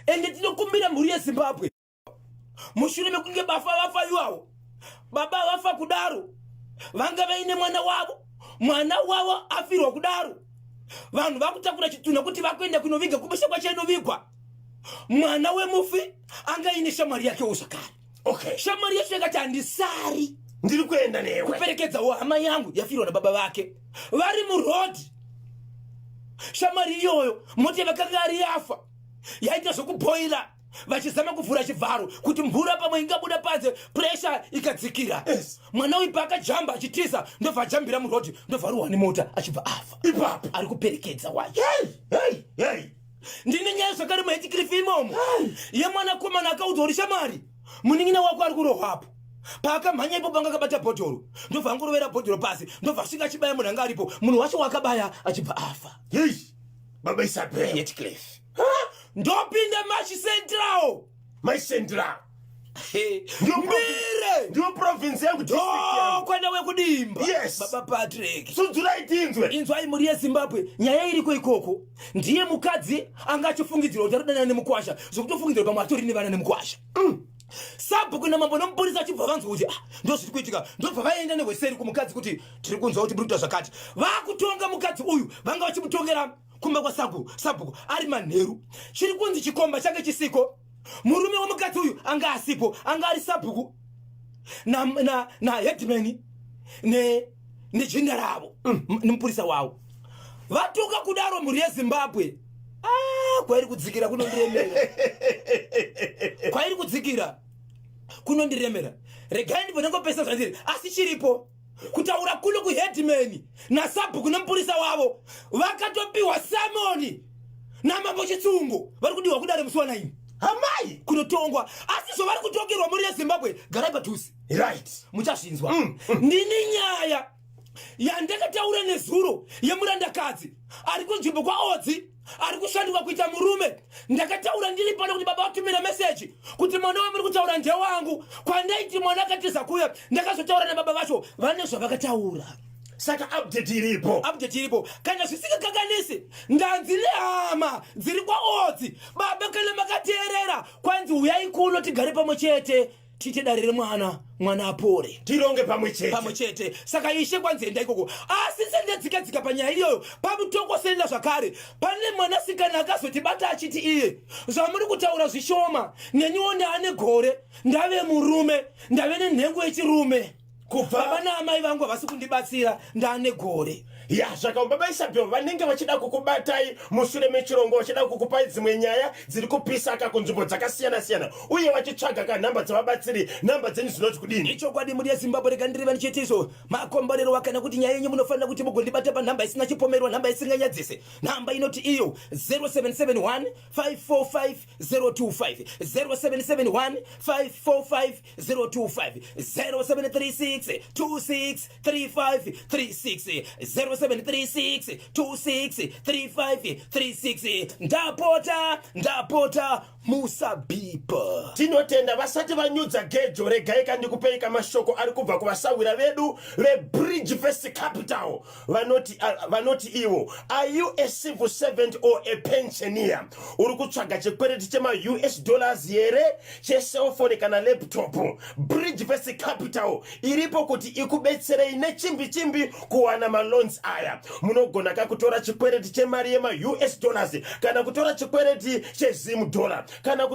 ende tinokumbira mhuri yeZimbabwe mushure mekunge vafa iwawo baba vafa kudaro vanga vaine mwana wavo afirwa kudaro vanhu vakutakura chitunha kuti vakuenda kunoviga kumusha kwachanovigwa mwana wemufi anga ine shamwari yake uzakare. Okay. Shamwari yake yakati handisari ndiri kuenda newe kuperekedzawo hama yangu yafirwa nababa vake vari murodhi. Shamwari iyoyo moti vakanga ari yafa yaita zvokubhoira vachizama kuvhura chivharo kuti mvura pamwe ingabuda panze pressure ikadzikira. Yes. Mwana uyu paakajamba achitiza ndobva ajambira murodhi ndobva arohwa nemota achibva afa ipapo ari kuperekedza wacho. hey. Ndine nyaya zvakare mahitikirifi imomo yemwanakomana akaudzwa uri Shamwari munin'ina wako ari kurohwapo paakamhanya ipo panga akabata bhodhoro ndobva angorovera bhodhoro pasi ndobva asvika achibaya munhu anga aripo munhu wacho wakabaya achibva afa. baba Isabel Heathcliff ndopinda maisendral mbire ndio province yangu kwenda wekudimba. Yes. Baba Patrick sudzulaitinzwe inzwai mhuri yeZimbabwe nyaya iriko ikoko ndiye mukadzi anga achifungidzirwa kuti arodana nemukwasha zvokutofungidzirwa pamwe atori nevana nemukwasha. Sabhuku namambo nomupurisa achibva vanzwa kuti ndo zviri kuitika ndobva vaenda nehweseri kumukadzi kuti tiri kunzwa kuti muri kuita zvakati vakutonga mukadzi uyu vanga vachimutongera kumba kwasabhuku ari manheru chiri kunzi chikomba change chisiko murume wemukadzi uyu anga asipo anga ari sabhuku na headman nejenda ravo nemupurisa wavo vatoka kudaro mhuri yeZimbabwe kwairi kudzikira kunondiremera regai ndibva ndangopesa zvandiri asi chiripo kutaura kuno kuheadman nasabhuku nemupurisa wavo vakatopiwa samoni namambo chitsungu vari kudiwa kudare musi wanaini hamai kunotongwa asi zvovari kutongerwa muri yeZimbabwe garai padhuze right muchazvinzwa. Ndine nyaya yandakataura nezuro yemurandakadzi ari kunzvimbo kwaodzi ari kushandurwa kuita murume ndakataura ndiri pano kuti baba vatumira meseji kuti mwana wamuri kutaura ndewangu kwandaiti mwana akatiza kuya ndakazotaura nababa vacho vane zvavakataura saka update iripo kana zvisingakanganisi ndanzi nehama dziri kwaodzi baba kana makateerera kwanzi uyai kuno tigare pamwe chete tite dare remwana apore tironge pamwe chete saka ishe kwanzi enda ikoko asi sendedzikadzika panyaya iyoyo pamutongosenda zvakare pane mwanasikana akazotibata achiti iye zvamuri kutaura zvishoma nenyuwo ndaane gore ndave murume ndave nenhengo yechirume baba naamai vangu havasi kundibatsira ndaane gore. Zvaka baba Isabel vanenge vachida kukubatai mushure mechirongo vachida kukupai dzimwe nyaya dziri kupisa kunzvimbo dzakasiyana uye vachitsvaga kanhamba dzavabatsiri nhamba dzenyu dzinoti kudini. Ichokwadi muri yeZimbabwe rega ndiri vanichetizo makomborero wakana kuti nyaya yenyu munofanira kuti mugondibata panhamba isina chipomerwa nhamba isinganyadzise nhamba inoti iyo 0771 545 025 0771 545 025 0736 263536 0736 263536 ndapota musabipa. Tinotenda vasati vanyudza gejo regai kandikupei kamashoko ari kubva kuvasawira vedu veBridge First Capital vanoti ivo, are you a civil servant or a pensioner? Uri kutsvaga chekwereti chema US dollars here checellphone kana laptop, Bridge First Capital iripo kuti ikubetserei nechimbi kuwana maloans aya. Munogona kutora chekwereti chemari yema US dollars kana kutora chekwereti cheZim dollar kana